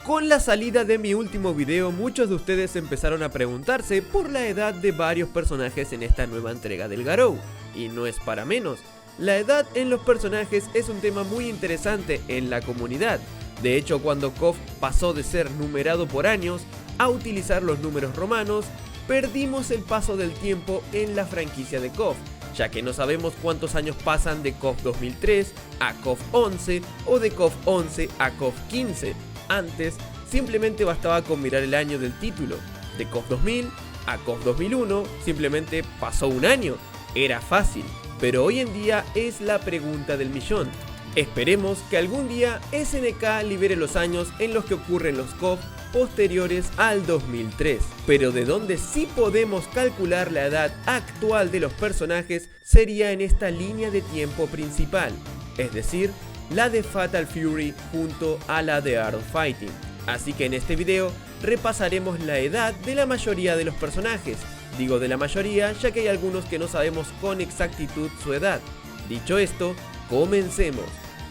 Con la salida de mi último video, muchos de ustedes empezaron a preguntarse por la edad de varios personajes en esta nueva entrega del Garou, y no es para menos. La edad en los personajes es un tema muy interesante en la comunidad. De hecho, cuando KOF pasó de ser numerado por años a utilizar los números romanos, perdimos el paso del tiempo en la franquicia de KOF, ya que no sabemos cuántos años pasan de KOF 2003 a KOF 11 o de KOF 11 a KOF 15. Antes, simplemente bastaba con mirar el año del título. De KOF 2000 a KOF 2001, simplemente pasó un año. Era fácil, pero hoy en día es la pregunta del millón. Esperemos que algún día SNK libere los años en los que ocurren los KOF posteriores al 2003. Pero de donde sí podemos calcular la edad actual de los personajes sería en esta línea de tiempo principal, es decir, la de Fatal Fury junto a la de Art of Fighting. Así que en este video repasaremos la edad de la mayoría de los personajes. Digo de la mayoría ya que hay algunos que no sabemos con exactitud su edad. Dicho esto, comencemos.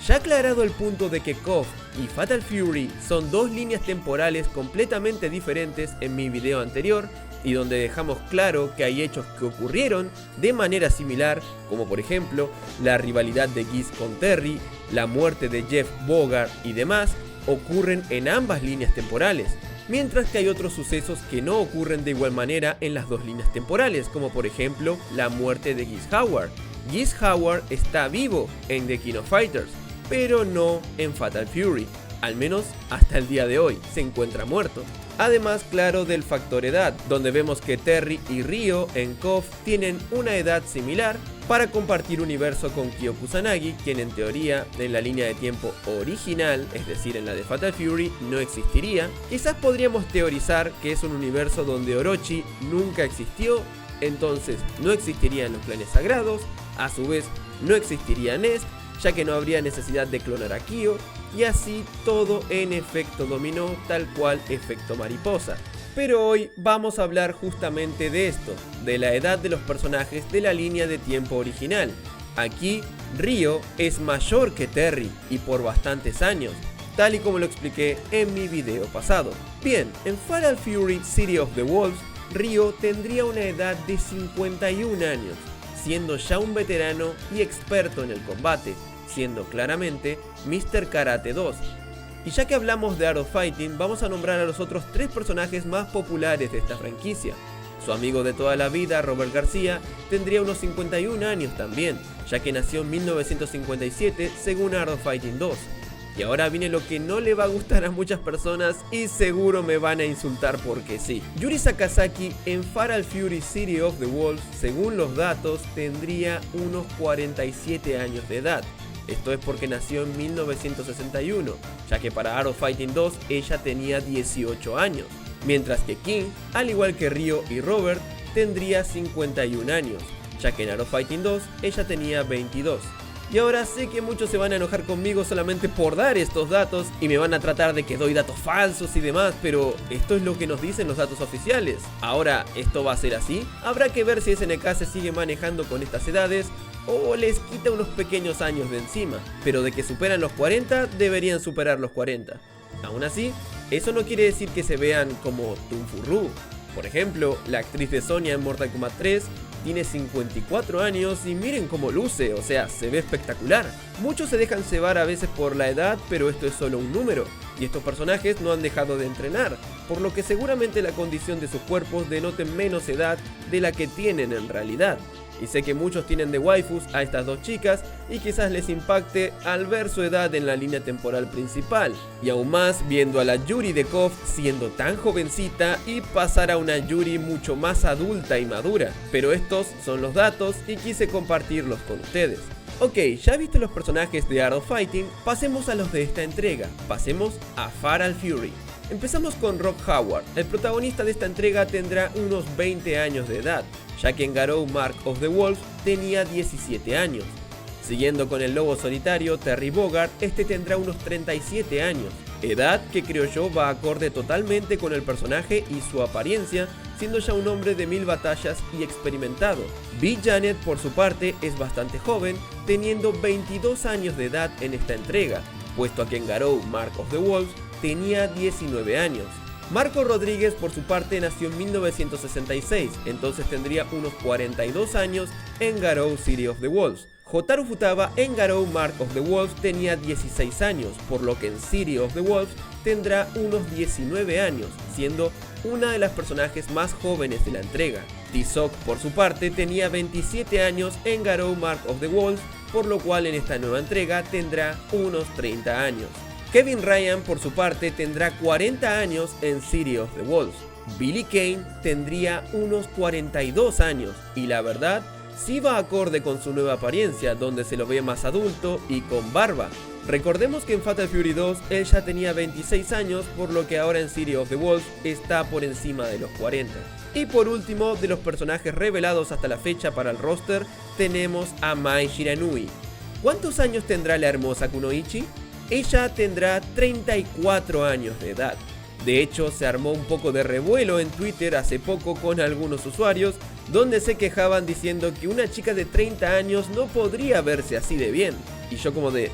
Ya aclarado el punto de que KOF y Fatal Fury son dos líneas temporales completamente diferentes en mi video anterior, y donde dejamos claro que hay hechos que ocurrieron de manera similar, como por ejemplo la rivalidad de Geese con Terry, la muerte de Jeff Bogart y demás, ocurren en ambas líneas temporales, mientras que hay otros sucesos que no ocurren de igual manera en las dos líneas temporales, como por ejemplo la muerte de Geese Howard. Geese Howard está vivo en The King of Fighters, pero no en Fatal Fury, al menos hasta el día de hoy, se encuentra muerto. Además, claro, del factor edad, donde vemos que Terry y Ryo en KOF tienen una edad similar para compartir universo con Kyo Kusanagi, quien en teoría en la línea de tiempo original, es decir en la de Fatal Fury, no existiría. Quizás podríamos teorizar que es un universo donde Orochi nunca existió, entonces no existirían los clanes sagrados, a su vez no existiría Nest, ya que no habría necesidad de clonar a Kyo, y así todo en efecto dominó, tal cual efecto mariposa. Pero hoy vamos a hablar justamente de esto, de la edad de los personajes de la línea de tiempo original. Aquí, Ryo es mayor que Terry, y por bastantes años, tal y como lo expliqué en mi video pasado. Bien, en Fatal Fury City of the Wolves, Ryo tendría una edad de 51 años, siendo ya un veterano y experto en el combate, siendo claramente Mr. Karate 2. Y ya que hablamos de Art of Fighting, vamos a nombrar a los otros tres personajes más populares de esta franquicia. Su amigo de toda la vida, Robert García, tendría unos 51 años también, ya que nació en 1957 según Art of Fighting 2. Y ahora viene lo que no le va a gustar a muchas personas y seguro me van a insultar porque sí. Yuri Sakazaki en Fatal Fury City of the Wolves, según los datos, tendría unos 47 años de edad. Esto es porque nació en 1961, ya que para Art of Fighting 2 ella tenía 18 años. Mientras que King, al igual que Ryo y Robert, tendría 51 años, ya que en Art of Fighting 2 ella tenía 22. Y ahora sé que muchos se van a enojar conmigo solamente por dar estos datos y me van a tratar de que doy datos falsos y demás, pero esto es lo que nos dicen los datos oficiales. Ahora, ¿esto va a ser así? Habrá que ver si SNK se sigue manejando con estas edades o les quita unos pequeños años de encima, pero de que superan los 40, deberían superar los 40. Aún así, eso no quiere decir que se vean como Tunfurru. Por ejemplo, la actriz de Sonya en Mortal Kombat 3 tiene 54 años y miren cómo luce, o sea, se ve espectacular. Muchos se dejan cebar a veces por la edad, pero esto es solo un número, y estos personajes no han dejado de entrenar, por lo que seguramente la condición de sus cuerpos denoten menos edad de la que tienen en realidad. Y sé que muchos tienen de waifus a estas dos chicas y quizás les impacte al ver su edad en la línea temporal principal, y aún más viendo a la Yuri de KOF siendo tan jovencita y pasar a una Yuri mucho más adulta y madura. Pero estos son los datos y quise compartirlos con ustedes. Ok, ya viste los personajes de Art of Fighting, pasemos a los de esta entrega, pasemos a Fatal Fury. Empezamos con Rock Howard. El protagonista de esta entrega tendrá unos 20 años de edad, ya que en Garou Mark of the Wolf tenía 17 años. Siguiendo con el lobo solitario, Terry Bogard, este tendrá unos 37 años, edad que creo yo va acorde totalmente con el personaje y su apariencia, siendo ya un hombre de 1000 batallas y experimentado. B. Janet, por su parte, es bastante joven, teniendo 22 años de edad en esta entrega, puesto a que en Garou Mark of the Wolves tenía 19 años. Marco Rodríguez por su parte nació en 1966, entonces tendría unos 42 años en Garou City of the Wolves. Hotaru Futaba en Garou Mark of the Wolves tenía 16 años, por lo que en City of the Wolves tendrá unos 19 años, siendo una de las personajes más jóvenes de la entrega. T-Sock por su parte tenía 27 años en Garou Mark of the Wolves, por lo cual en esta nueva entrega tendrá unos 30 años. Kevin Ryan por su parte tendrá 40 años en City of the Wolves. Billy Kane tendría unos 42 años y la verdad sí va acorde con su nueva apariencia, donde se lo ve más adulto y con barba. Recordemos que en Fatal Fury 2 él ya tenía 26 años, por lo que ahora en City of the Wolves está por encima de los 40. Y por último, de los personajes revelados hasta la fecha para el roster, tenemos a Mai Shiranui. ¿Cuántos años tendrá la hermosa Kunoichi? Ella tendrá 34 años de edad. De hecho, se armó un poco de revuelo en Twitter hace poco con algunos usuarios, donde se quejaban diciendo que una chica de 30 años no podría verse así de bien. Y yo como de...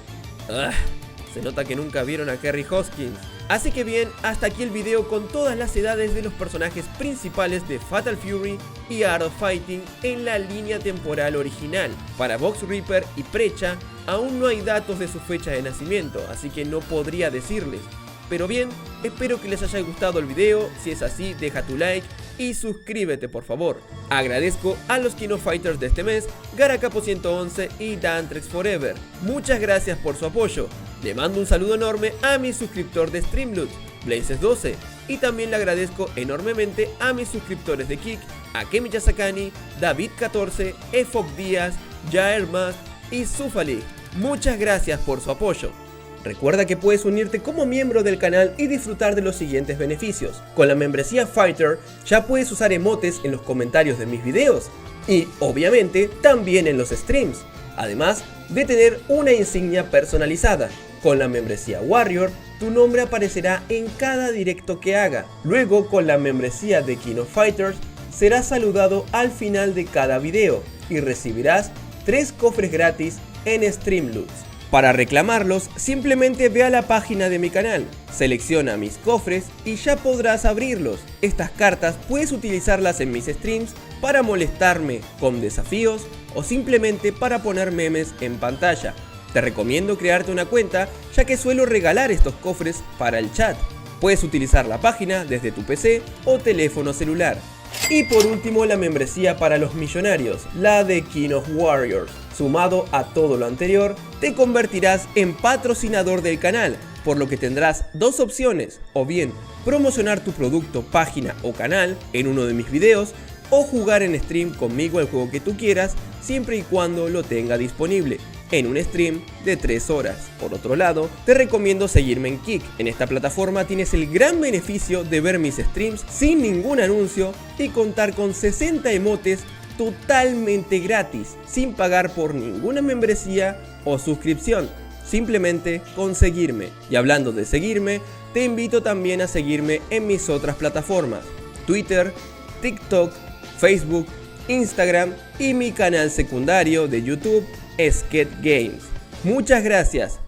se nota que nunca vieron a Kerry Hoskins. Así que bien, hasta aquí el video con todas las edades de los personajes principales de Fatal Fury y Art of Fighting en la línea temporal original. Para Box Reaper y Precha aún no hay datos de su fecha de nacimiento, así que no podría decirles. Pero bien, espero que les haya gustado el video. Si es así, deja tu like y suscríbete por favor. Agradezco a los King of Fighters de este mes, Garakapo111 y Dantrex Forever. Muchas gracias por su apoyo. Le mando un saludo enorme a mi suscriptor de Streamloots, Blazes12, y también le agradezco enormemente a mis suscriptores de Kick, a Kemi Yasakani, David14, Efok Díaz, Jair Mas y Zufali. Muchas gracias por su apoyo. Recuerda que puedes unirte como miembro del canal y disfrutar de los siguientes beneficios. Con la membresía Fighter ya puedes usar emotes en los comentarios de mis videos y obviamente también en los streams, además de tener una insignia personalizada. Con la membresía Warrior tu nombre aparecerá en cada directo que haga. Luego con la membresía de King of Fighters serás saludado al final de cada video y recibirás 3 cofres gratis en Streamloots. Para reclamarlos, simplemente ve a la página de mi canal, selecciona mis cofres y ya podrás abrirlos. Estas cartas puedes utilizarlas en mis streams para molestarme con desafíos o simplemente para poner memes en pantalla. Te recomiendo crearte una cuenta, ya que suelo regalar estos cofres para el chat. Puedes utilizar la página desde tu PC o teléfono celular. Y por último, la membresía para los millonarios, la de King of Warriors. Sumado a todo lo anterior, te convertirás en patrocinador del canal, por lo que tendrás dos opciones: o bien promocionar tu producto, página o canal en uno de mis videos, o jugar en stream conmigo el juego que tú quieras, siempre y cuando lo tenga disponible en un stream de 3 horas. Por otro lado, te recomiendo seguirme en Kick. En esta plataforma tienes el gran beneficio de ver mis streams sin ningún anuncio y contar con 60 emotes totalmente gratis, sin pagar por ninguna membresía o suscripción, simplemente con seguirme. Y hablando de seguirme, te invito también a seguirme en mis otras plataformas: Twitter, TikTok, Facebook, Instagram y mi canal secundario de YouTube, Skate Games. Muchas gracias.